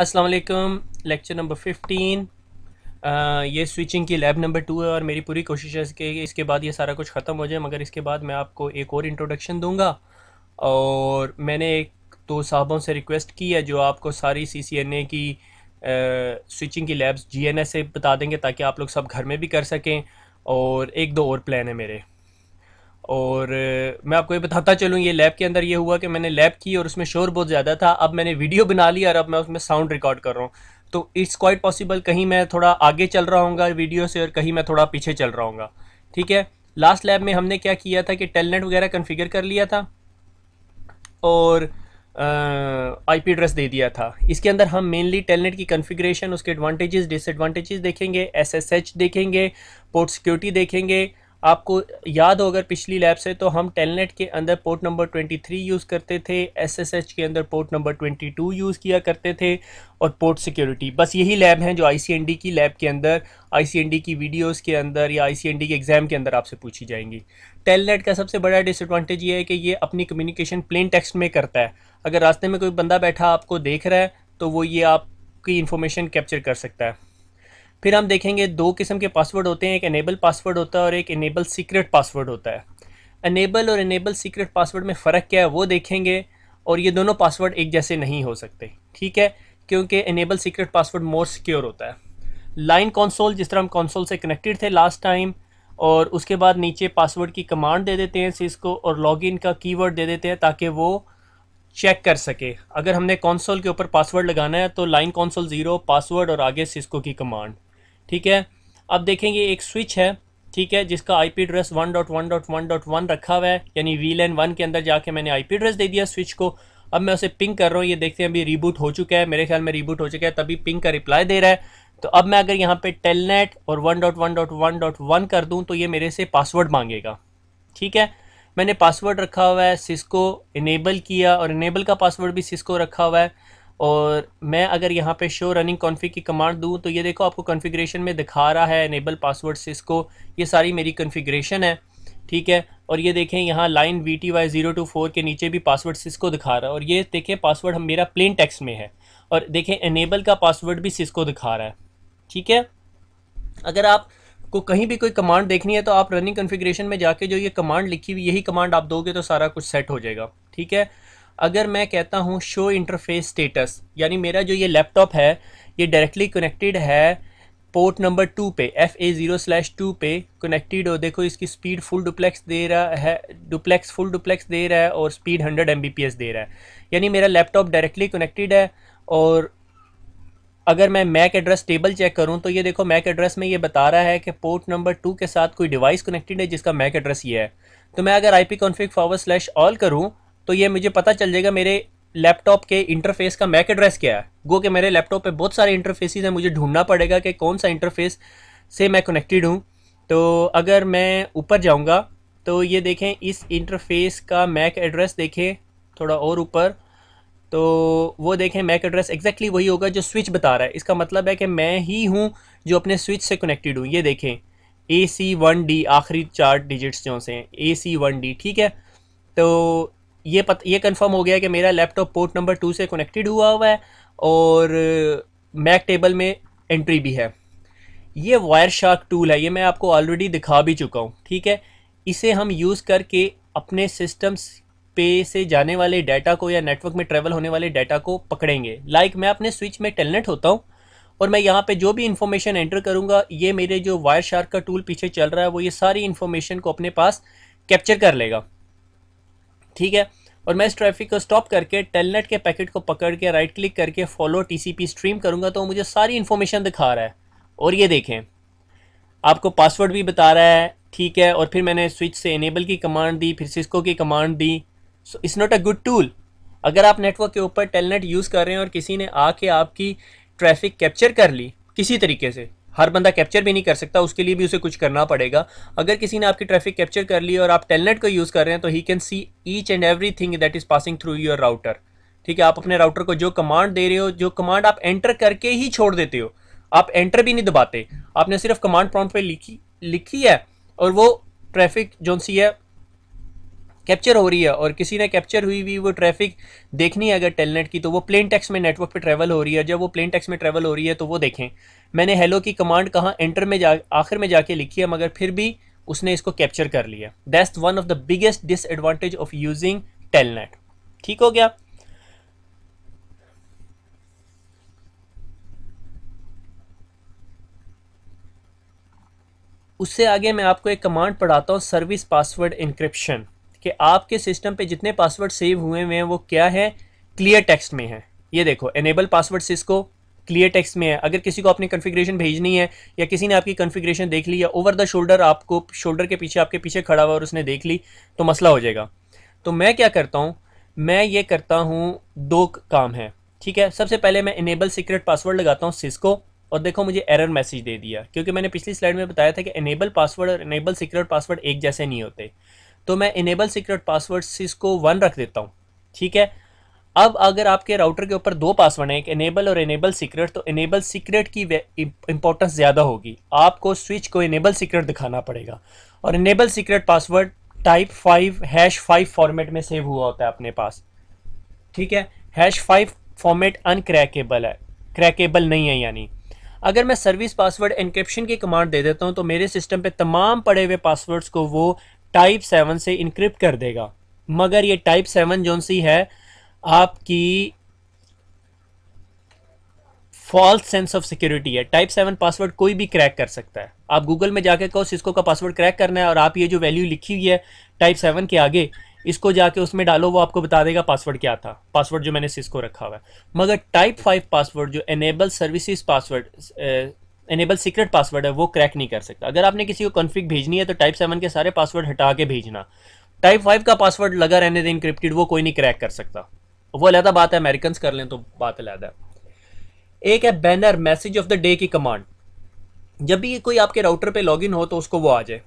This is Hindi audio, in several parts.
अस्सलाम वालेकुम। Lecture number 15। ये स्विचिंग की लैब नंबर 2 है और मेरी पूरी कोशिश है कि इसके बाद ये सारा कुछ ख़त्म हो जाए, मगर इसके बाद मैं आपको एक और इंट्रोडक्शन दूंगा। और मैंने एक दो साहबों से रिक्वेस्ट की है जो आपको सारी CCNA की स्विचिंग की लैब्स GNS से बता देंगे ताकि आप लोग सब घर में भी कर सकें। और एक दो और प्लान है मेरे। और मैं आपको ये बताता चलूँ, ये लैब के अंदर ये हुआ कि मैंने लैब की और उसमें शोर बहुत ज़्यादा था। अब मैंने वीडियो बना लिया और अब मैं उसमें साउंड रिकॉर्ड कर रहा हूँ। तो इट्स क्वाइट पॉसिबल कहीं मैं थोड़ा आगे चल रहा हूँगा वीडियो से और कहीं मैं थोड़ा पीछे चल रहा हूँगा। ठीक है। लास्ट लैब में हमने क्या किया था कि टेलनेट वगैरह कन्फिगर कर लिया था और IP एड्रेस दे दिया था। इसके अंदर हम मेनली टेलनेट की कन्फिग्रेशन, उसके एडवांटेजेस डिसएडवांटेजेस देखेंगे, SSH देखेंगे, पोर्ट सिक्योरिटी देखेंगे। आपको याद हो अगर पिछली लैब से, तो हम टेलनेट के अंदर पोर्ट नंबर 23 यूज़ करते थे, SSH के अंदर पोर्ट नंबर 22 यूज़ किया करते थे, और पोर्ट सिक्योरिटी बस यही लैब हैं जो ICND की लैब के अंदर, ICND की वीडियोस के अंदर या ICND के एग्ज़ाम के अंदर आपसे पूछी जाएंगी। टेलनेट का सबसे बड़ा डिसएडवांटेज ये है कि ये अपनी कम्युनिकेशन प्लेन टेक्स्ट में करता है। अगर रास्ते में कोई बंदा बैठा आपको देख रहा है तो वो ये आपकी इन्फॉर्मेशन कैप्चर कर सकता है। फिर हम देखेंगे दो किस्म के पासवर्ड होते हैं, एक एनेबल पासवर्ड होता है और एक एनेबल सीक्रेट पासवर्ड होता है। एनेबल और एनेबल सीक्रेट पासवर्ड में फ़र्क क्या है वो देखेंगे। और ये दोनों पासवर्ड एक जैसे नहीं हो सकते, ठीक है, क्योंकि enable secret password more secure होता है। लाइन कंसोल, जिस तरह हम कंसोल से कनेक्टेड थे लास्ट टाइम, और उसके बाद नीचे पासवर्ड की कमांड दे देते हैं सिस्को और लॉगिन का कीवर्ड दे देते हैं ताकि वो चेक कर सके। अगर हमने कंसोल के ऊपर पासवर्ड लगाना है तो लाइन कंसोल 0 पासवर्ड और आगे सिस्को की कमांड। ठीक है। अब देखेंगे एक स्विच है, ठीक है, जिसका IP एड्रेस 1.1.1.1 रखा हुआ है, यानी VLAN 1 के अंदर जाके मैंने IP एड्रेस दे दिया स्विच को। अब मैं उसे पिंग कर रहा हूँ, ये देखते हैं अभी रिबूट हो चुका है, मेरे ख्याल में रिबूट हो चुका है, तभी पिंग का रिप्लाई दे रहा है। तो अब मैं अगर यहाँ पे टेलनेट और 1.1.1.1 कर दूँ तो ये मेरे से पासवर्ड मांगेगा। ठीक है। मैंने पासवर्ड रखा हुआ है सिस्को, इनेबल किया और इनेबल का पासवर्ड भी सिस्को रखा हुआ है। और मैं अगर यहाँ पे शो रनिंग कॉन्फ़िग की कमांड दूँ तो ये देखो आपको कॉन्फ़िगरेशन में दिखा रहा है इनेबल पासवर्ड सिस्को, ये सारी मेरी कॉन्फ़िगरेशन है। ठीक है। और ये देखें यहाँ लाइन VTY024 के नीचे भी पासवर्ड सिस्को दिखा रहा है, और ये देखें पासवर्ड हम मेरा प्लेन टेक्स्ट में है, और देखें इनेबल का पासवर्ड भी सिस्को दिखा रहा है। ठीक है। अगर आप को कहीं भी कोई कमांड देखनी है तो आप रनिंग कॉन्फ़िगरेशन में जाके जो ये कमांड लिखी हुई यही कमांड आप दोगे तो सारा कुछ सेट हो जाएगा। ठीक है। अगर मैं कहता हूँ शो इंटरफेस स्टेटस, यानी मेरा जो ये लैपटॉप है ये डायरेक्टली कनेक्टेड है पोर्ट नंबर 2 पे, FA0/2 पे कनेक्टेड हो। देखो इसकी स्पीड फुल डुप्लेक्स दे रहा है, फुल डुप्लेक्स दे रहा है और स्पीड 100 Mbps दे रहा है, यानी मेरा लैपटॉप डायरेक्टली कनेक्टेड है। और अगर मैं मैक एड्रेस टेबल चेक करूं तो ये देखो मैक एड्रेस में ये बता रहा है कि पोर्ट नंबर 2 के साथ कोई डिवाइस कनेक्टेड है जिसका मैक एड्रेस ये है। तो मैं अगर IP config/all करूं तो ये मुझे पता चल जाएगा मेरे लैपटॉप के इंटरफेस का मैक एड्रेस क्या है। गो कि मेरे लैपटॉप पे बहुत सारे इंटरफेसेस हैं, मुझे ढूंढना पड़ेगा कि कौन सा इंटरफेस से मैं कनेक्टेड हूँ। तो अगर मैं ऊपर जाऊँगा तो ये देखें इस इंटरफेस का मैक एड्रेस देखें थोड़ा और ऊपर, तो वो देखें मैक एड्रेस एग्जैक्टली वही होगा जो स्विच बता रहा है। इसका मतलब है कि मैं ही हूँ जो अपने स्विच से कनेक्टेड हूँ। ये देखें AC1D, आखिरी 4 डिजिट्स जो से AC1D। ठीक है। तो ये कंफर्म हो गया कि मेरा लैपटॉप पोर्ट नंबर 2 से कनेक्टेड हुआ है और मैक टेबल में एंट्री भी है। ये वायर शार्क टूल है, ये मैं आपको ऑलरेडी दिखा भी चुका हूँ। ठीक है। इसे हम यूज़ करके अपने सिस्टम्स पे से जाने वाले डाटा को या नेटवर्क में ट्रेवल होने वाले डाटा को पकड़ेंगे। लाइक मैं अपने स्विच में टेलनेट होता हूँ और मैं यहाँ पे जो भी इन्फॉर्मेशन एंटर करूँगा ये मेरे जो वायर शार्क का टूल पीछे चल रहा है वो ये सारी इन्फॉर्मेशन को अपने पास कैप्चर कर लेगा। ठीक है। और मैं इस ट्रैफिक को स्टॉप करके टेलनेट के पैकेट को पकड़ के राइट क्लिक करके फॉलो TCP स्ट्रीम करूँगा तो मुझे सारी इन्फॉर्मेशन दिखा रहा है। और ये देखें आपको पासवर्ड भी बता रहा है। ठीक है। और फिर मैंने स्विच से इनेबल की कमांड दी, फिर सिस्को की command the. So it's not a good tool. अगर आप नेटवर्क के ऊपर टेलनेट यूज़ कर रहे हैं और किसी ने आके आपकी ट्रैफिक कैप्चर कर ली किसी तरीके से, हर बंदा कैप्चर भी नहीं कर सकता, उसके लिए भी उसे कुछ करना पड़ेगा। अगर किसी ने आपकी ट्रैफिक कैप्चर कर ली और आप टेलनेट को यूज़ कर रहे हैं तो he can see each and every thing that is passing through your router. ठीक है। आप अपने राउटर को जो कमांड दे रहे हो, जो कमांड आप एंटर करके ही छोड़ देते हो, आप एंटर भी नहीं दबाते, आपने सिर्फ कमांड प्रॉम्प्ट पे लिखी है और वो ट्रैफिक जो सी है कैप्चर हो रही है और किसी ने कैप्चर हुई हुई वो ट्रैफिक देखनी है अगर टेलनेट की, तो वो प्लेन टेक्स्ट में नेटवर्क पे ट्रैवल हो रही है। जब वो प्लेन टेक्स्ट में ट्रैवल हो रही है तो वो देखें मैंने हेलो की कमांड कहाँ एंटर में जा आखिर में जाके लिखी है, मगर फिर भी उसने इसको कैप्चर कर लिया। That's one of the biggest disadvantage of using telnet. ठीक हो गया। उससे आगे मैं आपको एक कमांड पढ़ाता हूँ, सर्विस पासवर्ड इंक्रिप्शन, कि आपके सिस्टम पे जितने पासवर्ड सेव हुए हुए हैं वो क्या है, क्लियर टेक्स्ट में है। ये देखो enable password Cisco clear text में है। अगर किसी को अपनी कॉन्फ़िगरेशन भेजनी है या किसी ने आपकी कॉन्फ़िगरेशन देख ली या ओवर द शोल्डर आपको शोल्डर के पीछे आपके पीछे खड़ा हुआ और उसने देख ली तो मसला हो जाएगा। तो मैं क्या करता हूँ, मैं ये करता हूँ, दो काम है। ठीक है, सबसे पहले मैं इनेबल सीक्रेट पासवर्ड लगाता हूँ सिस्को, और देखो मुझे एरर मैसेज दे दिया, क्योंकि मैंने पिछली स्लाइड में बताया था कि इनेबल पासवर्ड और इनेबल सीक्रेट पासवर्ड एक जैसे नहीं होते। तो मैं इनेबल सीक्रेट पासवर्ड सिस्को 1 रख देता हूँ। ठीक है, अब अगर आपके राउटर के ऊपर दो पासवर्ड हैं, एक इनेबल और इनेबल सीक्रेट, तो इनेबल सीक्रेट की इंपॉर्टेंस ज़्यादा होगी, आपको स्विच को इनेबल सीक्रेट दिखाना पड़ेगा। और enable secret password type 5 #5 format में सेव हुआ होता है अपने पास। ठीक है, #5 फॉर्मेट अनक्रैकेबल है, क्रैकेबल नहीं है। यानी अगर मैं सर्विस पासवर्ड एन्क्रिप्शन की कमांड दे देता हूं तो मेरे सिस्टम पे तमाम पड़े हुए पासवर्ड्स को वो टाइप 7 से इनक्रिप्ट कर देगा। मगर ये टाइप 7 जो सी है आपकी फॉल्स सेंस ऑफ सिक्योरिटी है। टाइप 7 पासवर्ड कोई भी क्रैक कर सकता है। आप गूगल में जाके कहो सिस्को का पासवर्ड क्रैक करना है और आप ये जो वैल्यू लिखी हुई है टाइप 7 के आगे, इसको जाके उसमें डालो, वो आपको बता देगा पासवर्ड क्या था, पासवर्ड जो मैंने सिस्को रखा हुआ है। मगर टाइप 5 पासवर्ड जो enable services password, enable secret password है, वो क्रैक नहीं कर सकता। अगर आपने किसी को कॉन्फ़िग भेजनी है तो टाइप 7 के सारे पासवर्ड हटा के भेजना। टाइप 5 का पासवर्ड लगा रहने दे इनक्रिप्टेड, वो कोई नहीं क्रैक कर सकता। वो अलहदा बात है, अमेरिकन कर लें तो बात अलहदा है। एक है banner message of the day की कमांड। जब भी कोई आपके राउटर पे लॉगिन हो तो उसको वो आ जाए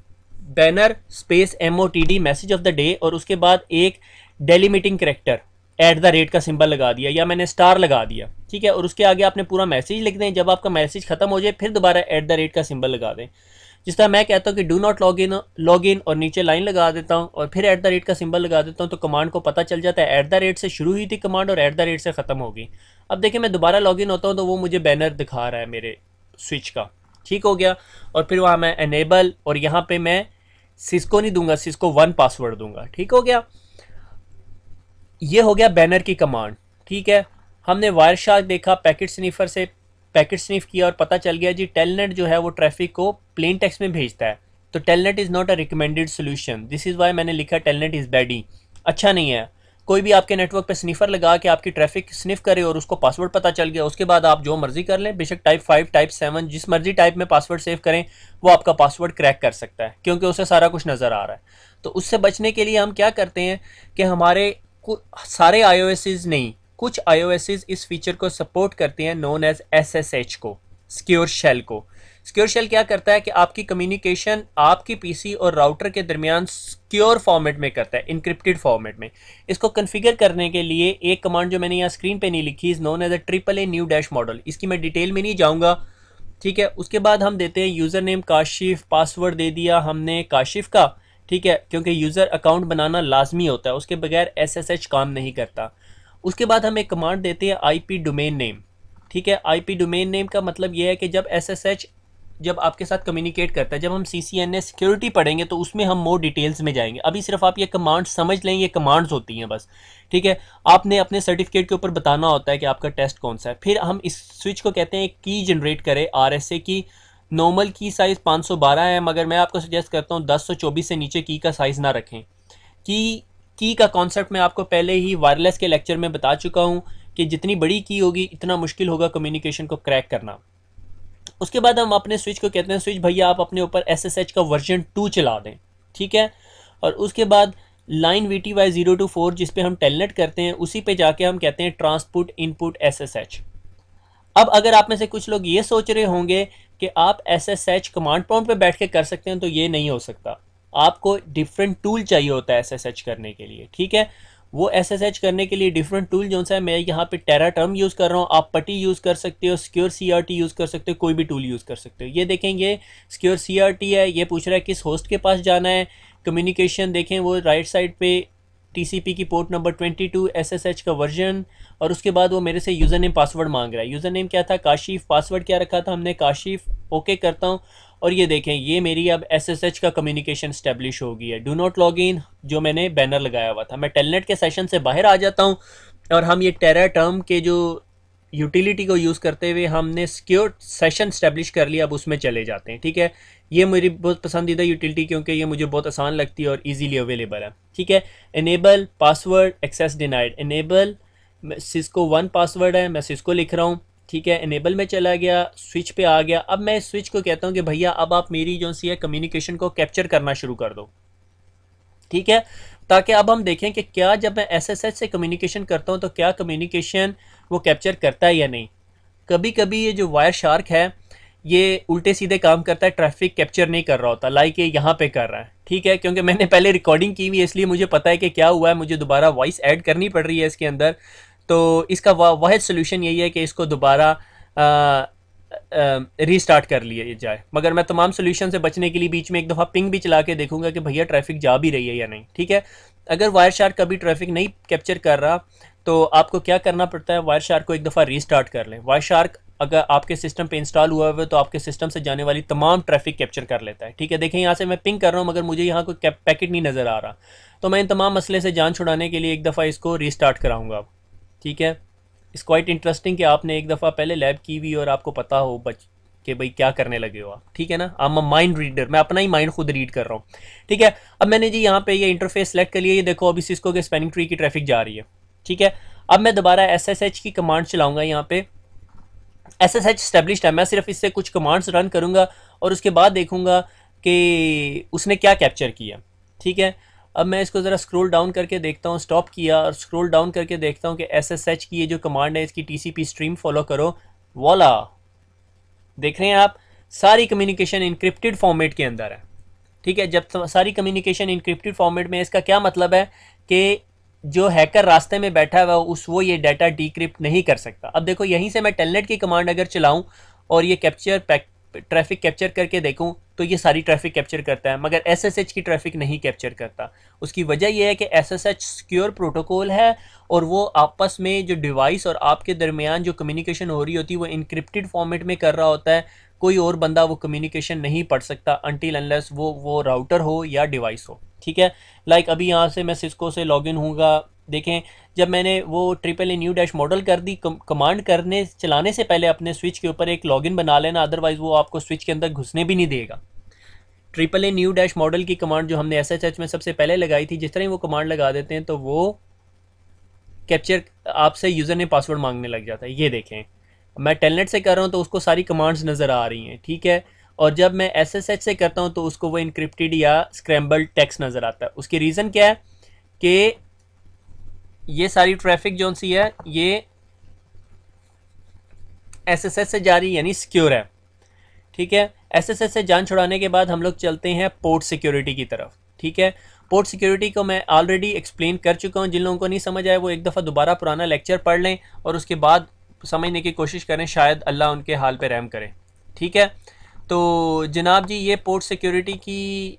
banner space MOTD message of the day, और उसके बाद एक डेलीमिटिंग करेक्टर @ का सिंबल लगा दिया या मैंने स्टार लगा दिया। ठीक है, और उसके आगे आपने पूरा मैसेज लिख दें। जब आपका मैसेज खत्म हो जाए फिर दोबारा @ का सिंबल लगा दें। जिस तरह मैं कहता हूँ कि डू नॉट लॉगिन और नीचे लाइन लगा देता हूँ और फिर @ का सिंबल लगा देता हूँ, तो कमांड को पता चल जाता है @ से शुरू हुई थी कमांड और @ से ख़त्म होगी। अब देखिए मैं दोबारा लॉगिन होता हूँ तो वो मुझे बैनर दिखा रहा है मेरे स्विच का। ठीक हो गया। और फिर वहाँ मैं एनेबल, और यहाँ पे मैं सिस्को नहीं दूंगा, सिस्को 1 पासवर्ड दूंगा। ठीक हो गया, ये हो गया बैनर की कमांड। ठीक है, हमने वायरशार्क देखा, पैकेट स्नीफर से पैकेट स्निफ किया और पता चल गया जी टेलनेट जो है वो ट्रैफिक को प्लेन टेक्स्ट में भेजता है। तो telnet is not a recommended solution, this is why मैंने लिखा टेलनेट इज़ बैड ही, अच्छा नहीं है। कोई भी आपके नेटवर्क पे स्निफर लगा के आपकी ट्रैफिक स्निफ करे और उसको पासवर्ड पता चल गया, उसके बाद आप जो मर्जी कर लें, बेशक टाइप 5 टाइप 7 जिस मर्जी टाइप में पासवर्ड सेव करें, वो आपका पासवर्ड क्रैक कर सकता है क्योंकि उसे सारा कुछ नज़र आ रहा है। तो उससे बचने के लिए हम क्या करते हैं कि हमारे सारे iOS नहीं, कुछ iOS इस फीचर को सपोर्ट करते हैं, नोन एज SSH को, सिक्योर शेल को। सिक्योर शेल क्या करता है कि आपकी कम्युनिकेशन आपकी पीसी और राउटर के दरमियान सिक्योर फॉर्मेट में करता है, इनक्रिप्टेड फॉर्मेट में। इसको कॉन्फ़िगर करने के लिए एक कमांड जो मैंने यहाँ स्क्रीन पे नहीं लिखी, is known as a AAA new dash model, इसकी मैं डिटेल में नहीं जाऊँगा। ठीक है, उसके बाद हम देते हैं यूज़र नेम काशिफ, पासवर्ड दे दिया हमने काशिफ का। ठीक है, क्योंकि यूज़र अकाउंट बनाना लाजमी होता है, उसके बगैर SSH काम नहीं करता। उसके बाद हम एक कमांड देते हैं IP डोमेन नेम। ठीक है, IP डोमेन नेम का मतलब यह है कि जब SSH जब आपके साथ कम्युनिकेट करता है, जब हम CCNA सिक्योरिटी पढ़ेंगे तो उसमें हम मोर डिटेल्स में जाएंगे। अभी सिर्फ आप ये कमांड समझ लें, ये कमांड्स होती हैं बस। ठीक है, आपने अपने सर्टिफिकेट के ऊपर बताना होता है कि आपका टेस्ट कौन सा है। फिर हम इस स्विच को कहते हैं की जनरेट करें RSA की। नॉर्मल की साइज़ 512 है, मगर मैं आपको सजेस्ट करता हूँ 1024 से नीचे की का साइज़ ना रखें। की का कॉन्सेप्ट मैं आपको पहले ही वायरलेस के लेक्चर में बता चुका हूँ कि जितनी बड़ी की होगी इतना मुश्किल होगा कम्युनिकेशन को क्रैक करना। उसके बाद हम अपने स्विच को कहते हैं स्विच भैया आप अपने ऊपर SSH का वर्जन 2 चला दें। ठीक है, और उसके बाद लाइन VTY 0 to 4 जिस पे हम टेलनेट करते हैं उसी पे जाके हम कहते हैं ट्रांसपुट इनपुट SSH। अब अगर आप में से कुछ लोग ये सोच रहे होंगे कि आप SSH कमांड प्रॉम्प्ट पे बैठ के कर सकते हैं, तो ये नहीं हो सकता। आपको डिफरेंट टूल चाहिए होता है SSH करने के लिए। ठीक है, वो SSH करने के लिए डिफरेंट टूल जो सा है, मैं यहाँ पे टेरा टर्म यूज़ कर रहा हूँ, आप पटी यूज़ कर सकते हो, सिक्योर CRT यूज़ कर सकते हो, कोई भी टूल यूज़ कर सकते हो। ये देखें, ये सिक्योर CRT है, ये पूछ रहा है किस होस्ट के पास जाना है। कम्युनिकेशन देखें, वो राइट साइड पे टीसीपी की पोर्ट नंबर 22, एसएसएच का वर्जन, और उसके बाद वो मेरे से यूज़र नेम पासवर्ड मांग रहा है। यूज़र नेम क्या था? काशिफ। पासवर्ड क्या रखा था हमने? काशिफ। ओके करता हूँ और ये देखें, ये मेरी अब एसएसएच का कम्युनिकेशन स्टैब्लिश हो गई है। डू नॉट लॉग इन जो मैंने बैनर लगाया हुआ था। मैं टेलनेट के सेशन से बाहर आ जाता हूँ और हम ये टेरा टर्म के जो यूटिलिटी को यूज़ करते हुए हमने सिक्योर सेशन स्टैब्लिश कर लिया। अब उसमें चले जाते हैं। ठीक है, ये मेरी बहुत पसंदीदा यूटिलिटी क्योंकि ये मुझे बहुत आसान लगती है और इजीली अवेलेबल है। ठीक है, enable password access denied. Enable Cisco 1 password है, मैं सिस्को लिख रहा हूँ। ठीक है, इनेबल में चला गया, स्विच पे आ गया। अब मैं स्विच को कहता हूँ कि भैया अब आप मेरी जो सी है कम्युनिकेशन को कैप्चर करना शुरू कर दो। ठीक है, ताकि अब हम देखें कि क्या जब मैं एसएसएच से कम्युनिकेशन करता हूँ तो क्या कम्युनिकेशन वो कैप्चर करता है या नहीं। कभी कभी ये जो वायर शार्क है ये उल्टे सीधे काम करता है, ट्रैफिक कैप्चर नहीं कर रहा होता, लाइक ये यहाँ पे कर रहा है। ठीक है, क्योंकि मैंने पहले रिकॉर्डिंग की हुई है इसलिए मुझे पता है कि क्या हुआ है, मुझे दोबारा वॉइस ऐड करनी पड़ रही है इसके अंदर। तो इसका वाहिद सोल्यूशन यही है कि इसको दोबारा रीस्टार्ट कर लिया जाए। मगर मैं तमाम सोल्यूशन से बचने के लिए बीच में एक दफ़ा पिंग भी चला के देखूंगा कि भैया ट्रैफिक जा भी रही है या नहीं। ठीक है, अगर वायर शार्क कभी ट्रैफिक नहीं कैप्चर कर रहा तो आपको क्या करना पड़ता है, वायर शार्क को एक दफ़ा रीस्टार्ट कर लें। वायर शार्क अगर आपके सिस्टम पे इंस्टॉल हुआ है तो आपके सिस्टम से जाने वाली तमाम ट्रैफिक कैप्चर कर लेता है। ठीक है, देखें यहाँ से मैं पिंग कर रहा हूँ मगर मुझे यहाँ कोई पैकेट नहीं नज़र आ रहा, तो मैं इन तमाम मसले से जान छुड़ाने के लिए एक दफ़ा इसको रीस्टार्ट कराऊंगा। ठीक है, इट्स क्वाइट इंटरेस्टिंग कि आपने एक दफ़ा पहले लैब की हुई और आपको पता हो कि भाई क्या करने लगे हो आप। ठीक है ना, I am a mind reader, मैं अपना ही माइंड खुद रीड कर रहा हूँ। ठीक है, अब मैंने जी यहाँ पे ये इंटरफेस सेलेक्ट कर लिया। ये देखो अभी सिस्को के स्पैनिंग ट्री की ट्रैफिक जा रही है। ठीक है, अब मैं दोबारा एसएसएच की कमांड चलाऊंगा। यहाँ पे एसएसएच स्टैब्लिश्ड है, मैं सिर्फ इससे कुछ कमांड्स रन करूंगा और उसके बाद देखूंगा कि उसने क्या कैप्चर किया। ठीक है, अब मैं इसको ज़रा स्क्रॉल डाउन करके देखता हूँ, स्टॉप किया और स्क्रॉल डाउन करके देखता हूँ कि एसएसएच की ये जो कमांड है इसकी टीसीपी स्ट्रीम फॉलो करो। वॉला, देख रहे हैं आप, सारी कम्युनिकेशन इनक्रिप्टेड फॉर्मेट के अंदर है। ठीक है, जब सारी कम्युनिकेशन इनक्रिप्टेड फॉर्मेट में, इसका क्या मतलब है कि जो हैकर रास्ते में बैठा हुआ वो ये डाटा डिक्रिप्ट नहीं कर सकता। अब देखो यहीं से मैं टेलनेट की कमांड अगर चलाऊं और ये ट्रैफिक कैप्चर करके देखूं तो ये सारी ट्रैफिक कैप्चर करता है मगर एसएसएच की ट्रैफिक नहीं कैप्चर करता। उसकी वजह यह है कि एसएसएच सिक्योर प्रोटोकॉल है और वो आपस में जो डिवाइस और आपके दरमियान जो कम्युनिकेशन हो रही होती है वो इनक्रिप्टेड फॉर्मेट में कर रहा होता है। कोई और बंदा वो कम्युनिकेशन नहीं पढ़ सकता अनटिल अनलेस वो राउटर हो या डिवाइस हो। ठीक है, लाइक अभी यहाँ से मैं सिस्को से लॉगिन होऊंगा। देखें, जब मैंने वो triple a new dash model कर दी, कमांड करने चलाने से पहले अपने स्विच के ऊपर एक लॉगिन बना लेना, अदरवाइज वो आपको स्विच के अंदर घुसने भी नहीं देगा। Triple a new dash model की कमांड जो हमने एसएचएच में सबसे पहले लगाई थी, जिस तरह ही वो कमांड लगा देते हैं तो वो कैप्चर आपसे यूज़र ने पासवर्ड मांगने लग जाता है। ये देखें, मैं टेलनेट से कर रहा हूँ तो उसको सारी कमांड्स नज़र आ रही हैं। ठीक है, और जब मैं एसएसएच से करता हूँ तो उसको वो इनक्रिप्टेड या स्क्रैम्बल्ड टेक्स्ट नज़र आता है। उसकी रीज़न क्या है कि ये सारी ट्रैफिक जो सी है ये एसएसएच से जा रही है यानी सिक्योर है। ठीक है, एसएसएच से जान छुड़ाने के बाद हम लोग चलते हैं पोर्ट सिक्योरिटी की तरफ। ठीक है, पोर्ट सिक्योरिटी को मैं ऑलरेडी एक्सप्लेन कर चुका हूँ। जिन लोगों को नहीं समझ आया वो एक दफ़ा दोबारा पुराना लेक्चर पढ़ लें और उसके बाद समझने की कोशिश करें, शायद अल्लाह उनके हाल पे रहम करे। ठीक है, तो जनाब जी ये पोर्ट सिक्योरिटी की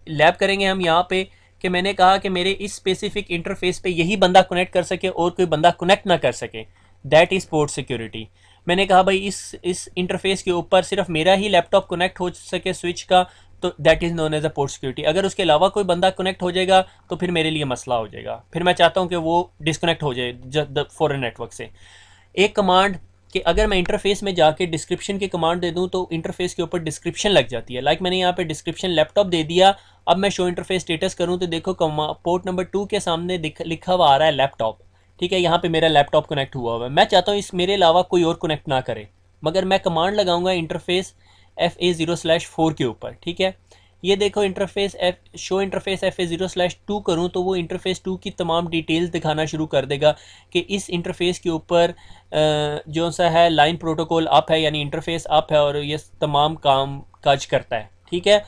लैब करेंगे हम यहाँ पे कि मैंने कहा कि मेरे इस स्पेसिफिक इंटरफेस पे यही बंदा कनेक्ट कर सके और कोई बंदा कनेक्ट ना कर सके, दैट इज़ पोर्ट सिक्योरिटी। मैंने कहा भाई इस इंटरफेस के ऊपर सिर्फ मेरा ही लैपटॉप कनेक्ट हो सके स्विच का, तो that is known as a port security. अगर उसके अलावा कोई बंदा कनेक्ट हो जाएगा तो फिर मेरे लिए मसला हो जाएगा, फिर मैं चाहता हूँ कि वो डिस्कनेक्ट हो जाए फॉरेन नेटवर्क से। एक कमांड कि अगर मैं इंटरफेस में जाके डिस्क्रिप्शन की कमांड दे दूं तो इंटरफेस के ऊपर डिस्क्रिप्शन लग जाती है। लाइक मैंने यहाँ पे डिस्क्रिप्शन लैपटॉप दे दिया। अब मैं शो इंटरफेस स्टेटस करूँ तो देखो पोर्ट नंबर 2 के सामने लिखा हुआ आ रहा है लैपटॉप। ठीक है, यहाँ पे मेरा लैपटॉप कनेक्ट हुआ हुआ है। मैं चाहता हूँ इस मेरे अलावा कोई और कनेक्ट ना करे, मगर मैं कमांड लगाऊंगा इंटरफेस FA0/4 के ऊपर। ठीक है, ये देखो इंटरफेस शो इंटरफेस FA0/2 करूँ तो वो इंटरफेस 2 की तमाम डिटेल्स दिखाना शुरू कर देगा कि इस इंटरफेस के ऊपर जो सा है लाइन प्रोटोकॉल अप है यानी इंटरफेस अप है और ये तमाम काम काज करता है। ठीक है,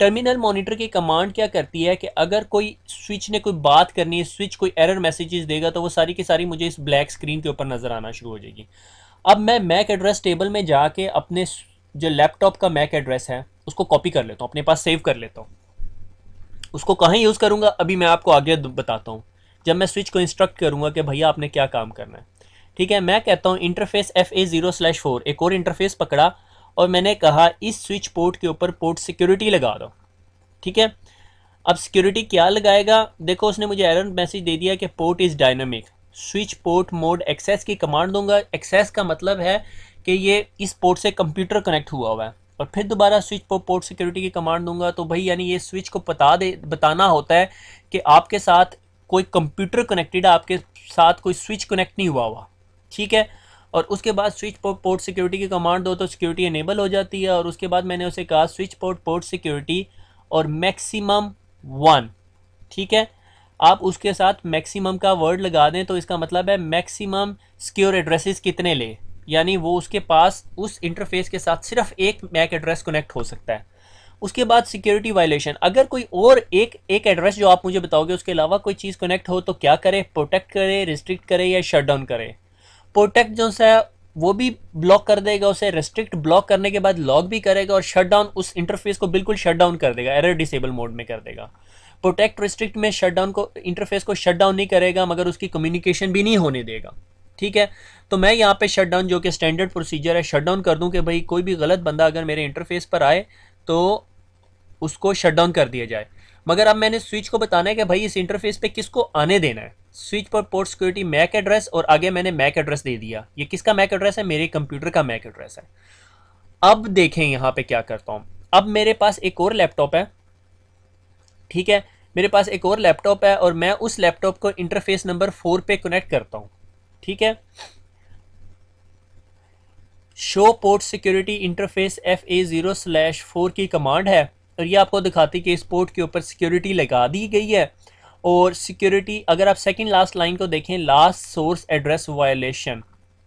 टर्मिनल मॉनिटर की कमांड क्या करती है कि अगर कोई स्विच ने कोई बात करनी है, स्विच कोई एरर मैसेजेस देगा तो वो सारी की सारी मुझे इस ब्लैक स्क्रीन के ऊपर नज़र आना शुरू हो जाएगी। अब मैं मैक एड्रेस टेबल में जाके अपने जो लैपटॉप का मैक एड्रेस है उसको कॉपी कर लेता हूँ, अपने पास सेव कर लेता हूँ। उसको कहाँ यूज़ करूँगा अभी मैं आपको आगे बताता हूँ, जब मैं स्विच को इंस्ट्रक्ट करूँगा कि भैया आपने क्या काम करना है। ठीक है, मैं कहता हूँ इंटरफेस FA0/4, एक और इंटरफेस पकड़ा और मैंने कहा इस स्विच पोर्ट के ऊपर पोर्ट सिक्योरिटी लगा दो। ठीक है, अब सिक्योरिटी क्या लगाएगा, देखो उसने मुझे एरर मैसेज दे दिया कि port is dynamic, switch port mode access की कमांड दूंगा। एक्सेस का मतलब है कि ये इस पोर्ट से कंप्यूटर कनेक्ट हुआ है, और फिर दोबारा स्विच पोर्ट सिक्योरिटी की कमांड दूंगा। तो भाई यानी ये स्विच को बताना होता है कि आपके साथ कोई कंप्यूटर कनेक्टेड है, आपके साथ कोई स्विच कनेक्ट नहीं हुआ। ठीक है, और उसके बाद स्विच पोर्ट सिक्योरिटी की कमांड दो तो सिक्योरिटी इनेबल हो जाती है। और उसके बाद मैंने उसे कहा स्विच पोर्ट सिक्योरिटी और मैक्सिमम 1। ठीक है, आप उसके साथ मैक्सिमम का वर्ड लगा दें तो इसका मतलब है मैक्सिमम सिक्योर एड्रेसेस कितने ले, यानी वो उसके पास उस इंटरफेस के साथ सिर्फ एक मैक एड्रेस कनेक्ट हो सकता है। उसके बाद सिक्योरिटी वायलेशन, अगर कोई और एक एड्रेस जो आप मुझे बताओगे उसके अलावा कोई चीज़ कनेक्ट हो तो क्या करे, प्रोटेक्ट करे, रिस्ट्रिक्ट करे या शट डाउन करे। प्रोटेक्ट जो है वो भी ब्लॉक कर देगा उसे, रेस्ट्रिक्ट ब्लॉक करने के बाद लॉक भी करेगा, और शट डाउन उस इंटरफेस को बिल्कुल शट डाउन कर देगा, एरर डिसेबल मोड में कर देगा। प्रोटेक्ट रिस्ट्रिक्ट में शट डाउन को, इंटरफेस को शट डाउन नहीं करेगा मगर उसकी कम्युनिकेशन भी नहीं होने देगा। ठीक है, तो मैं यहाँ पे शट डाउन जो कि स्टैंडर्ड प्रोसीजर है शट डाउन कर दूं कि भाई कोई भी गलत बंदा अगर मेरे इंटरफेस पर आए तो उसको शट डाउन कर दिया जाए। मगर अब मैंने स्विच को बताना है कि भाई इस इंटरफेस पे किसको आने देना है। स्विच पर पोर्ट सिक्योरिटी मैक एड्रेस, और आगे मैंने मैक एड्रेस दे दिया। ये किसका मैक एड्रेस है, मेरे कंप्यूटर का मैक एड्रेस है। अब देखें यहाँ पे क्या करता हूँ। अब मेरे पास एक और लैपटॉप है। ठीक है, मेरे पास एक और लैपटॉप है और मैं उस लैपटॉप को इंटरफेस नंबर 4 पे कनेक्ट करता हूँ। ठीक है, show port security interface FA0/4 की कमांड है, और ये आपको दिखाती कि इस पोर्ट के ऊपर सिक्योरिटी लगा दी गई है। और सिक्योरिटी अगर आप सेकंड लास्ट लाइन को देखें, लास्ट सोर्स एड्रेस वायलेशन।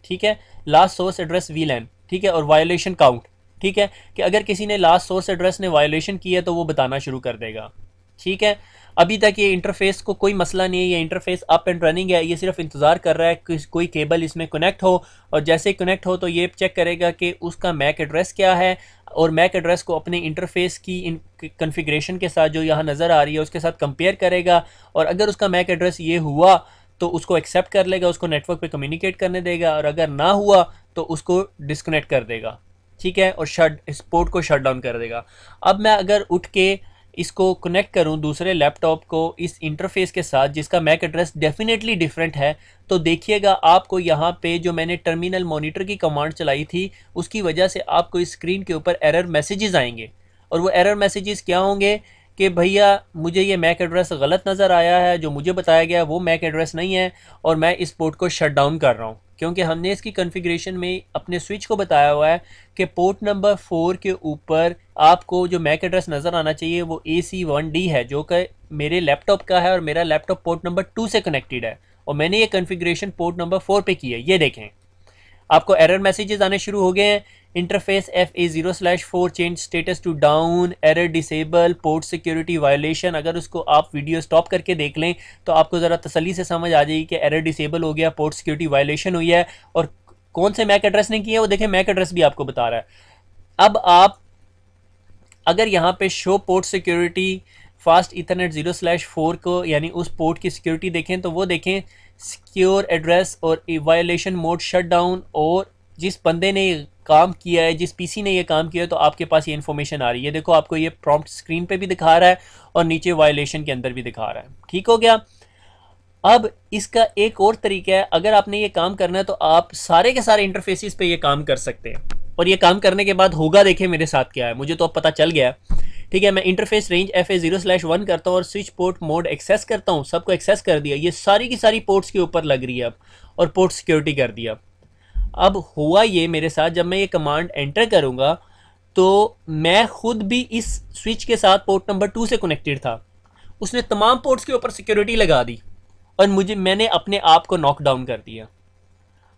ठीक है, लास्ट सोर्स एड्रेस VLAN। ठीक है, और वायलेशन काउंट। ठीक है, कि अगर किसी ने लास्ट सोर्स एड्रेस ने वायलेशन की है तो वो बताना शुरू कर देगा। ठीक है, अभी तक ये इंटरफेस को कोई मसला नहीं है, ये इंटरफेस अप एंड रनिंग है। ये सिर्फ इंतज़ार कर रहा है कि कोई केबल इसमें कनेक्ट हो, और जैसे ही कनेक्ट हो तो ये चेक करेगा कि उसका मैक एड्रेस क्या है, और मैक एड्रेस को अपने इंटरफेस की इन कन्फिग्रेशन के साथ जो यहाँ नज़र आ रही है उसके साथ कंपेयर करेगा। और अगर उसका मैक एड्रेस ये हुआ तो उसको एक्सेप्ट कर लेगा, उसको नेटवर्क पे कम्युनिकेट करने देगा, और अगर ना हुआ तो उसको डिस्कनेक्ट कर देगा। ठीक है, और इस पोर्ट को शट डाउन कर देगा। अब मैं अगर उठ के इसको कनेक्ट करूं दूसरे लैपटॉप को इस इंटरफेस के साथ जिसका मैक एड्रेस डेफिनेटली डिफरेंट है, तो देखिएगा आपको यहाँ पे जो मैंने टर्मिनल मॉनिटर की कमांड चलाई थी उसकी वजह से आपको इस स्क्रीन के ऊपर एरर मैसेजेस आएंगे। और वो एरर मैसेजेस क्या होंगे कि भैया मुझे ये मैक एड्रेस गलत नज़र आया है, जो मुझे बताया गया वो मैक एड्रेस नहीं है, और मैं इस पोर्ट को शट डाउन कर रहा हूँ। क्योंकि हमने इसकी कॉन्फ़िगरेशन में अपने स्विच को बताया हुआ है कि पोर्ट नंबर 4 के ऊपर आपको जो मैक एड्रेस नज़र आना चाहिए वो AC1D है, जो कि मेरे लैपटॉप का है, और मेरा लैपटॉप पोर्ट नंबर 2 से कनेक्टेड है, और मैंने ये कॉन्फ़िगरेशन पोर्ट नंबर 4 पे की है। ये देखें, आपको एरर मैसेजेस आने शुरू हो गए हैं। Interface FA0/4 change status to down, error disable, port security violation. अगर उसको आप वीडियो स्टॉप करके देख लें तो आपको ज़रा तसल्ली से समझ आ जाएगी कि एरर डिसेबल हो गया, पोर्ट सिक्योरिटी वायलेशन हुई है, और कौन से मैक एड्रेस ने किया है वो देखें, मैक एड्रेस भी आपको बता रहा है। अब आप अगर यहाँ पे show port security fast Ethernet 0/4 को यानी उस पोर्ट की सिक्योरिटी देखें तो वो देखें सिक्योर एड्रेस और वायलेशन मोड शट डाउन, और जिस बंदे ने ये काम किया है, जिस पीसी ने ये काम किया है, तो आपके पास ये इन्फॉर्मेशन आ रही है। देखो आपको ये प्रॉम्प्ट स्क्रीन पे भी दिखा रहा है और नीचे वायलेशन के अंदर भी दिखा रहा है। ठीक हो गया। अब इसका एक और तरीका है, अगर आपने ये काम करना है तो आप सारे के सारे इंटरफेसिस पे ये काम कर सकते हैं, और ये काम करने के बाद होगा देखें मेरे साथ क्या है, मुझे तो अब पता चल गया। ठीक है, मैं इंटरफेस रेंज FA0/1 करता हूँ और स्विच पोर्ट मोड एक्सेस करता हूँ, सबको एक्सेस कर दिया, ये सारी की सारी पोर्ट्स के ऊपर लग रही है अब, और पोर्ट सिक्योरिटी कर दिया। अब हुआ ये मेरे साथ, जब मैं ये कमांड एंटर करूँगा तो मैं खुद भी इस स्विच के साथ पोर्ट नंबर 2 से कनेक्टेड था, उसने तमाम पोर्ट्स के ऊपर सिक्योरिटी लगा दी, और मैंने अपने आप को नॉक डाउन कर दिया।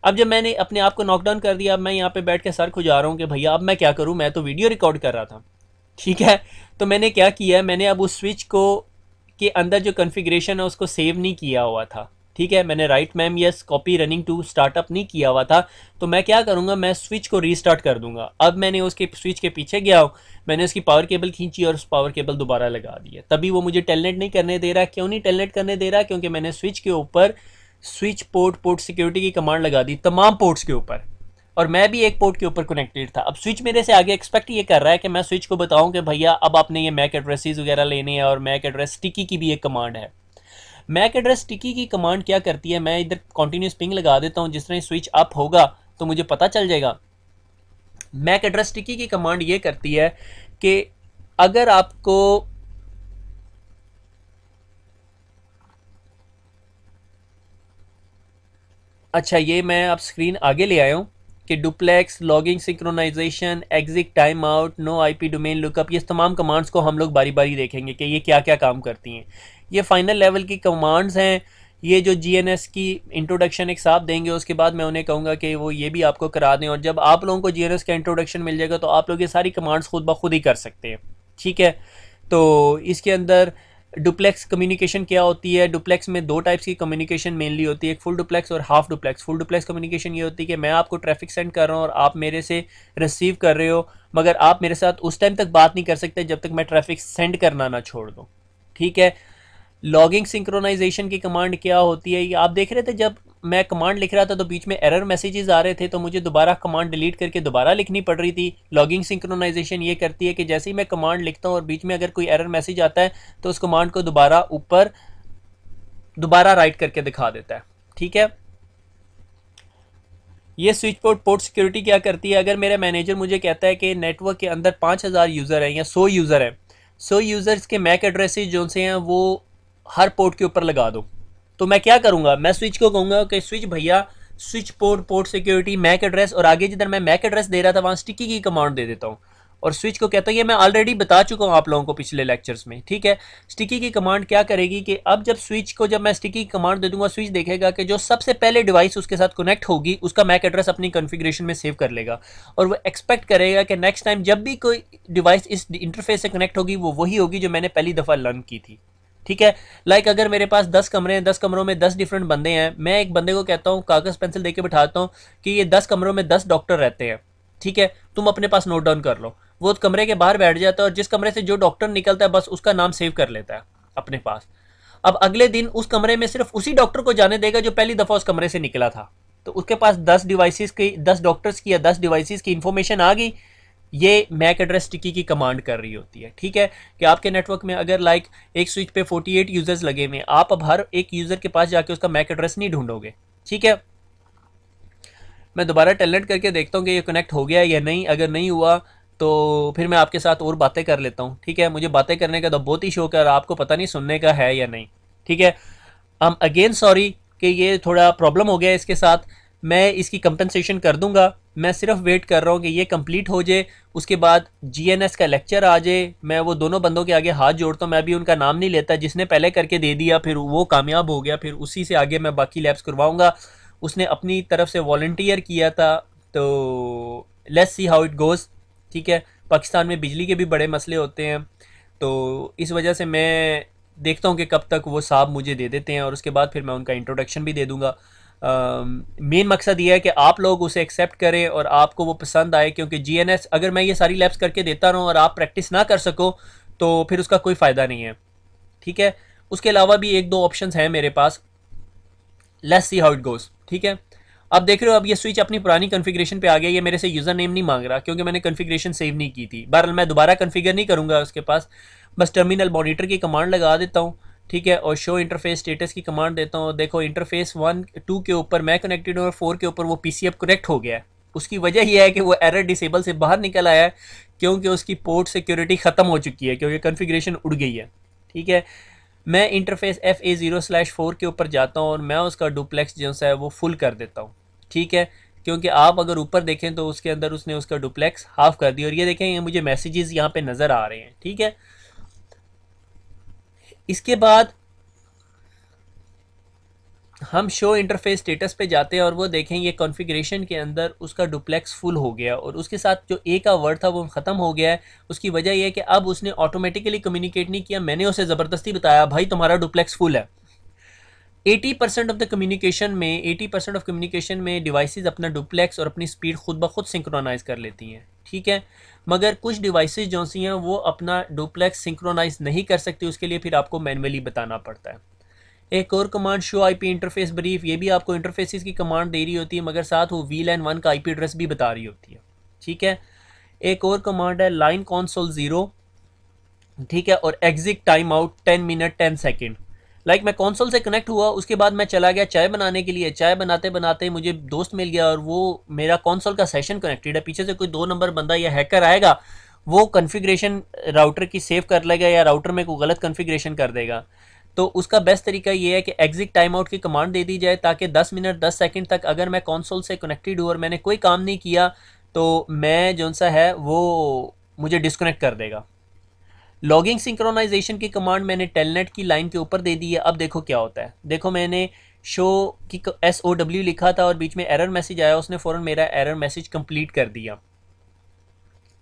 अब जब मैंने अपने आप को नॉक डाउन कर दिया, अब मैं यहाँ पे बैठ के सर खुजा रहा हूँ कि भैया अब मैं क्या करूँ, मैं तो वीडियो रिकॉर्ड कर रहा था। ठीक है, तो मैंने क्या किया, मैंने अब उस स्विच को के अंदर जो कॉन्फ़िगरेशन है उसको सेव नहीं किया हुआ था। ठीक है, मैंने write mem yes copy running to startup नहीं किया हुआ था। तो मैं क्या करूँगा, मैं स्विच को रीस्टार्ट कर दूंगा। अब मैंने उसके स्विच के पीछे गया हूँ, मैंने उसकी पावर केबल खींची और उस पावर केबल दोबारा लगा दी है, तभी वो मुझे टेलनेट नहीं करने दे रहा। क्यों नहीं टेलनेट करने दे रहा? क्योंकि मैंने स्विच के ऊपर स्विच पोर्ट सिक्योरिटी की कमांड लगा दी तमाम पोर्ट्स के ऊपर, और मैं भी एक पोर्ट के ऊपर कनेक्टेड था। अब स्विच मेरे से आगे एक्सपेक्ट ये कर रहा है कि मैं स्विच को बताऊं कि भैया अब आपने ये मैक एड्रेसेस वगैरह लेने हैं, और मैक एड्रेस स्टिकी की भी एक कमांड है। मैक एड्रेस स्टिकी की कमांड क्या करती है, मैं इधर कॉन्टिन्यूस पिंग लगा देता हूँ, जिस तरह स्विच अप होगा तो मुझे पता चल जाएगा। मैक एड्रेस स्टिकी की कमांड ये करती है कि अगर आपको अच्छा, ये मैं आप स्क्रीन आगे ले आया हूँ कि duplex, logging synchronization, exit, time out, no IP domain lookup, ये तमाम कमांड्स को हम लोग बारी बारी देखेंगे कि ये क्या क्या काम करती हैं। ये फाइनल लेवल की कमांड्स हैं। ये जो जीएनएस की इंट्रोडक्शन एक साथ देंगे, उसके बाद मैं उन्हें कहूँगा कि वो ये भी आपको करा दें, और जब आप लोगों को जीएनएस का इंट्रोडक्शन मिल जाएगा तो आप लोग ये सारी कमांड्स खुद ब खुद ही कर सकते हैं। ठीक है, तो इसके अंदर डुप्लेक्स कम्युनिकेशन क्या होती है? डुप्लेक्स में दो टाइप्स की कम्युनिकेशन मेनली होती है, एक फुल डुप्लेक्स और half duplex. Full duplex communication ये होती है कि मैं आपको ट्रैफिक सेंड कर रहा हूँ और आप मेरे से रिसीव कर रहे हो, मगर आप मेरे साथ उस टाइम तक बात नहीं कर सकते जब तक मैं ट्रैफिक सेंड करना ना छोड़ दूँ। ठीक है, लॉगिंग सिंक्रोनाइजेशन की कमांड क्या होती है? ये आप देख रहे थे, जब मैं कमांड लिख रहा था तो बीच में एरर मैसेजेस आ रहे थे, तो मुझे दोबारा कमांड डिलीट करके दोबारा लिखनी पड़ रही थी। लॉगिंग सिंक्रोनाइजेशन ये करती है कि जैसे ही मैं कमांड लिखता हूँ और बीच में अगर कोई एरर मैसेज आता है तो उस कमांड को दोबारा ऊपर दोबारा राइट करके दिखा देता है। ठीक है, ये स्विच पोर्ट सिक्योरिटी क्या करती है? अगर मेरा मैनेजर मुझे कहता है कि नेटवर्क के अंदर 5000 यूज़र हैं या 100 यूज़र हैं, 100 यूज़र्स के मैक एड्रेसेस जो से हैं वो हर पोर्ट के ऊपर लगा दो, तो मैं क्या करूँगा, मैं स्विच को कहूँगा कि स्विच भैया switch port security MAC address, और आगे जिधर मैं मैक एड्रेस दे रहा था वहाँ स्टिकी की कमांड दे देता हूँ, और स्विच को कहता हूँ, ये मैं ऑलरेडी बता चुका हूँ आप लोगों को पिछले लेक्चर्स में। ठीक है, स्टिकी की कमांड क्या करेगी कि अब जब स्विच को जब मैं स्टिकी की कमांड दे दूंगा, स्विच देखेगा कि जो सबसे पहले डिवाइस उसके साथ कनेक्ट होगी उसका मैक एड्रेस अपनी कॉन्फ़िगरेशन में सेव कर लेगा, और वो एक्सपेक्ट करेगा कि नेक्स्ट टाइम जब भी कोई डिवाइस इस इंटरफेस से कनेक्ट होगी वो वही होगी जो मैंने पहली दफ़ा लर्न की थी। ठीक है, लाइक अगर मेरे पास 10 कमरे हैं, 10 कमरों में 10 डिफरेंट बंदे हैं, मैं एक बंदे को कहता हूँ, कागज़ पेंसिल देके बिठाता हूँ कि ये 10 कमरों में 10 डॉक्टर रहते हैं, ठीक है, तुम अपने पास नोट डाउन कर लो। वो कमरे के बाहर बैठ जाता है और जिस कमरे से जो डॉक्टर निकलता है बस उसका नाम सेव कर लेता है अपने पास। अब अगले दिन उस कमरे में सिर्फ उसी डॉक्टर को जाने देगा जो पहली दफ़ा उस कमरे से निकला था, तो उसके पास 10 डिवाइसेस की, 10 डॉक्टर्स की या 10 डिवाइसेस की इंफॉर्मेशन आ गई। ये मैक एड्रेस टिकी की कमांड कर रही होती है। ठीक है, कि आपके नेटवर्क में अगर लाइक एक स्विच पे 48 यूजर्स लगे हुए हैं, आप अब हर एक यूजर के पास जाके उसका मैक एड्रेस नहीं ढूंढोगे। ठीक है, मैं दोबारा टेलनेट करके देखता हूँ कि ये कनेक्ट हो गया या नहीं। अगर नहीं हुआ तो फिर मैं आपके साथ और बातें कर लेता हूँ। ठीक है, मुझे बातें करने का तो बहुत ही शौक है और आपको पता नहीं सुनने का है या नहीं। ठीक है, हम अगेन सॉरी कि ये थोड़ा प्रॉब्लम हो गया इसके साथ, मैं इसकी कंपनसेशन कर दूंगा। मैं सिर्फ वेट कर रहा हूँ कि ये कंप्लीट हो जाए, उसके बाद जीएनएस का लेक्चर आ जाए। मैं वो दोनों बंदों के आगे हाथ जोड़ता हूँ, मैं भी उनका नाम नहीं लेता, जिसने पहले करके दे दिया फिर वो कामयाब हो गया, फिर उसी से आगे मैं बाकी लैब्स करवाऊँगा। उसने अपनी तरफ से वॉलंटियर किया था, तो let's see how it goes. ठीक है, पाकिस्तान में बिजली के भी बड़े मसले होते हैं, तो इस वजह से मैं देखता हूँ कि कब तक वो साहब मुझे दे देते हैं, और उसके बाद फिर मैं उनका इंट्रोडक्शन भी दे दूँगा। मेन मकसद ये है कि आप लोग उसे एक्सेप्ट करें और आपको वो पसंद आए, क्योंकि जीएनएस अगर मैं ये सारी लैब्स करके देता रहूँ और आप प्रैक्टिस ना कर सको तो फिर उसका कोई फ़ायदा नहीं है। ठीक है, उसके अलावा भी एक दो ऑप्शंस हैं मेरे पास, let's see how it goes. ठीक है, अब देख रहे हो अब ये स्विच अपनी पुरानी कॉन्फ़िगरेशन पे आ गया। ये मेरे से यूज़र नेम नहीं मांग रहा क्योंकि मैंने कॉन्फ़िगरेशन सेव नहीं की थी। बहरहाल मैं दोबारा कॉन्फ़िगर नहीं करूँगा उसके पास, बस टर्मिनल मॉनिटर की कमांड लगा देता हूँ। ठीक है, और शो इंटरफेस स्टेटस की कमांड देता हूँ। देखो इंटरफेस 1 2 के ऊपर मैं कनेक्टेड हूँ और 4 के ऊपर वो पीसीएफ कनेक्ट हो गया है। उसकी वजह यह है कि वो एरर डिसेबल से बाहर निकल आया है क्योंकि उसकी पोर्ट सिक्योरिटी ख़त्म हो चुकी है, क्योंकि कॉन्फ़िगरेशन उड़ गई है। ठीक है, मैं इंटरफेस FA0/4 के ऊपर जाता हूँ और मैं उसका डुप्लेक्स जो है वो फुल कर देता हूँ। ठीक है, क्योंकि आप अगर ऊपर देखें तो उसके अंदर उसने उसका डुप्लेक्स हाफ कर दिया, और ये देखें ये मुझे मैसेजेस यहाँ पे नज़र आ रहे हैं। ठीक है, इसके बाद हम शो इंटरफेस स्टेटस पे जाते हैं और वो देखें ये कॉन्फ़िगरेशन के अंदर उसका डुप्लेक्स फुल हो गया, और उसके साथ जो ए का वर्ड था वो ख़त्म हो गया है। उसकी वजह यह है कि अब उसने ऑटोमेटिकली कम्युनिकेट नहीं किया, मैंने उसे ज़बरदस्ती बताया भाई तुम्हारा डुप्लेक्स फुल है। 80% ऑफ द कम्युनिकेशन में 80% ऑफ कम्युनिकेशन में डिवाइसेस अपना डुप्लेक्स और अपनी स्पीड खुद ब खुद सिंक्रोनाइज कर लेती हैं, ठीक है। मगर कुछ डिवाइसेस जो सी हैं वो अपना डुप्लेक्स सिंक्रोनाइज नहीं कर सकती, उसके लिए फिर आपको मैनुअली बताना पड़ता है। एक और command show IP interface brief, ये भी आपको इंटरफेसेस की कमांड दे रही होती है, मगर साथ वो VLAN 1 का आईपी एड्रेस भी बता रही होती है, ठीक है। एक और कमांड है लाइन कंसोल 0, ठीक है, और exit time out 10 minute 10 second. Like मैं कंसोल से कनेक्ट हुआ, उसके बाद मैं चला गया चाय बनाने के लिए, चाय बनाते बनाते मुझे दोस्त मिल गया और वो मेरा कंसोल का सेशन कनेक्टेड है, पीछे से कोई 2 नंबर बंदा या हैकर आएगा, वो कॉन्फ़िगरेशन राउटर की सेव कर लेगा या राउटर में कोई गलत कॉन्फ़िगरेशन कर देगा। तो उसका बेस्ट तरीका ये है कि एग्जिट टाइम आउट की कमांड दे दी जाए, ताकि 10 मिनट 10 सेकंड तक अगर मैं कंसोल से कनेक्टेड हूँ और मैंने कोई काम नहीं किया तो मैं जो सा है वो मुझे डिस्कनेक्ट कर देगा। लॉगिंग सिंक्रोनाइजेशन की कमांड मैंने टेलनेट की लाइन के ऊपर दे दी है। अब देखो क्या होता है, देखो मैंने शो की SOW लिखा था और बीच में एरर मैसेज आया, उसने फ़ौरन मेरा एरर मैसेज कंप्लीट कर दिया।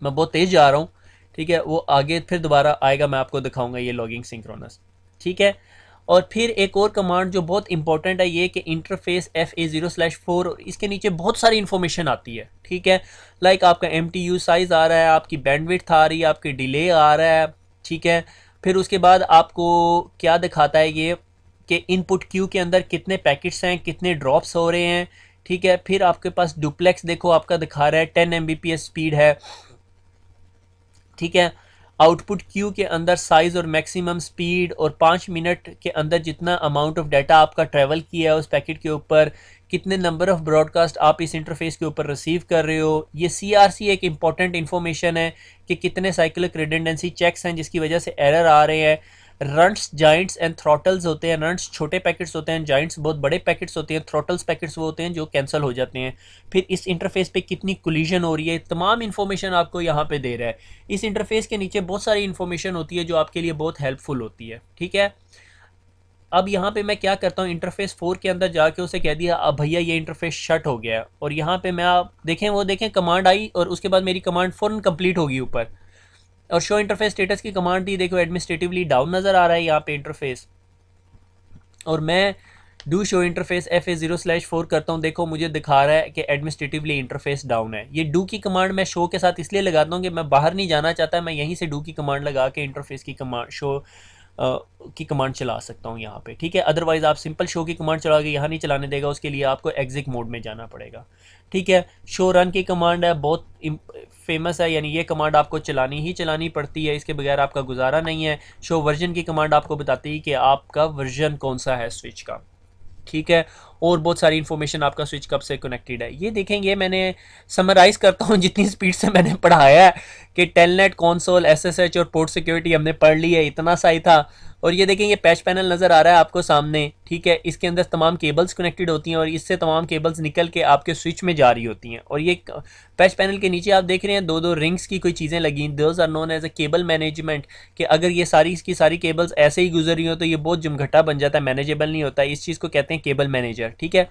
मैं बहुत तेज़ जा रहा हूँ, ठीक है, वो आगे फिर दोबारा आएगा, मैं आपको दिखाऊंगा ये लॉगिंग सिंक्रोनस, ठीक है। और फिर एक और कमांड जो बहुत इंपॉर्टेंट है ये कि इंटरफेस FA0/4, और इसके नीचे बहुत सारी इंफॉर्मेशन आती है, ठीक है। लाइक आपका MTU साइज़ आ रहा है, आपकी बैंडविड्थ आ रही है, आपकी डिले आ रहा है, ठीक है। फिर उसके बाद आपको क्या दिखाता है ये कि इनपुट क्यू के अंदर कितने पैकेट्स हैं, कितने ड्रॉप्स हो रहे हैं, ठीक है। फिर आपके पास डुप्लेक्स देखो आपका दिखा रहा है 10 Mbps स्पीड है, ठीक है। आउटपुट क्यू के अंदर साइज और मैक्सिमम स्पीड और 5 मिनट के अंदर जितना अमाउंट ऑफ डाटा आपका ट्रैवल किया है उस पैकेट के ऊपर, कितने नंबर ऑफ ब्रॉडकास्ट आप इस इंटरफेस के ऊपर रिसीव कर रहे हो। ये CRC एक इंपॉर्टेंट इन्फॉर्मेशन है कि कितने साइक्लिक रिडंडेंसी चेक्स हैं जिसकी वजह से एरर आ रहे हैं। रंट्स, जाइंट्स एंड थ्रॉटल्स होते हैं। रंट्स छोटे पैकेट्स होते हैं, जाइंट्स बहुत बड़े पैकेट्स होते हैं, थ्रॉटल्स पैकेट्स वो होते हैं जो कैंसिल हो जाते हैं। फिर इस इंटरफेस पे कितनी कोलिजन हो रही है, तमाम इन्फॉर्मेशन आपको यहाँ पे दे रहा है। इस इंटरफेस के नीचे बहुत सारी इन्फॉर्मेशन होती है जो आपके लिए बहुत हेल्पफुल होती है, ठीक है। अब यहाँ पे मैं क्या करता हूँ, इंटरफेस 4 के अंदर जाके उसे कह दिया अब भैया ये इंटरफेस शट हो गया है, और यहाँ पे मैं आप देखें वो देखें कमांड आई और उसके बाद मेरी कमांड फ़ौरन कंप्लीट होगी ऊपर, और शो इंटरफेस स्टेटस की कमांड दी, देखो एडमिनिस्ट्रेटिवली डाउन नज़र आ रहा है यहाँ पे इंटरफेस, और मैं डू शो इंटरफेस FA0/4 करता हूँ, देखो मुझे दिखा रहा है कि एडमिनिस्ट्रेटिवली इंटरफेस डाउन है। ये डू की कमांड मैं शो के साथ इसलिए लगाता हूँ कि मैं बाहर नहीं जाना चाहता, मैं यहीं से डू की कमांड लगा के इंटरफेस की कमांड शो की कमांड चला सकता हूँ यहाँ पे, ठीक है। अदरवाइज़ आप सिंपल शो की कमांड चला के यहाँ नहीं चलाने देगा, उसके लिए आपको एग्जिट मोड में जाना पड़ेगा, ठीक है। शो रन की कमांड है, बहुत फेमस है, यानी ये कमांड आपको चलानी ही चलानी पड़ती है, इसके बगैर आपका गुजारा नहीं है। शो वर्जन की कमांड आपको बताती है कि आपका वर्जन कौन सा है स्विच का, ठीक है। और बहुत सारी इन्फॉर्मेशन आपका स्विच कब से कनेक्टेड है ये देखेंगे। मैंने समराइज़ करता हूँ जितनी स्पीड से मैंने पढ़ाया है कि टेलनेट, कंसोल, SSH और पोर्ट सिक्योरिटी हमने पढ़ ली है, इतना सा ही था। और ये देखेंगे पैच पैनल नज़र आ रहा है आपको सामने, ठीक है। इसके अंदर तमाम केबल्स कनेक्टेड होती हैं और इससे तमाम केबल्स निकल के आपके स्विच में जा रही होती हैं। और ये पैच पैनल के नीचे आप देख रहे हैं दो दो रिंग्स की कोई चीज़ें लगी, those are known as a cable management, कि अगर ये सारी इसकी सारी केबल्स ऐसे ही गुजर रही हो तो ये बहुत जमघटा बन जाता है, मैनेजेबल नहीं होता, इस चीज़ को कहते हैं केबल मैनेजर, ठीक है।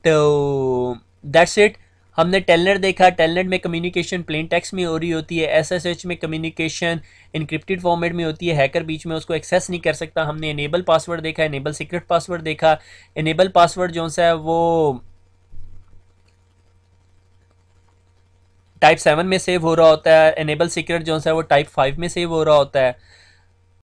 तो दैट्स इट। हमने टेलनेट देखा, टेलनेट में कम्युनिकेशन प्लेन टेक्स्ट में हो रही होती है, SSH में कम्युनिकेशन इनक्रिप्टेड फॉर्मेट में होती है, हैकर बीच में उसको एक्सेस नहीं कर सकता। हमने इनेबल पासवर्ड देखा, इनेबल सीक्रेट पासवर्ड देखा। इनेबल पासवर्ड जो सा है वो टाइप 7 में सेव हो रहा होता है, इनेबल सीक्रेट जो सा है वो टाइप 5 में सेव हो रहा होता है।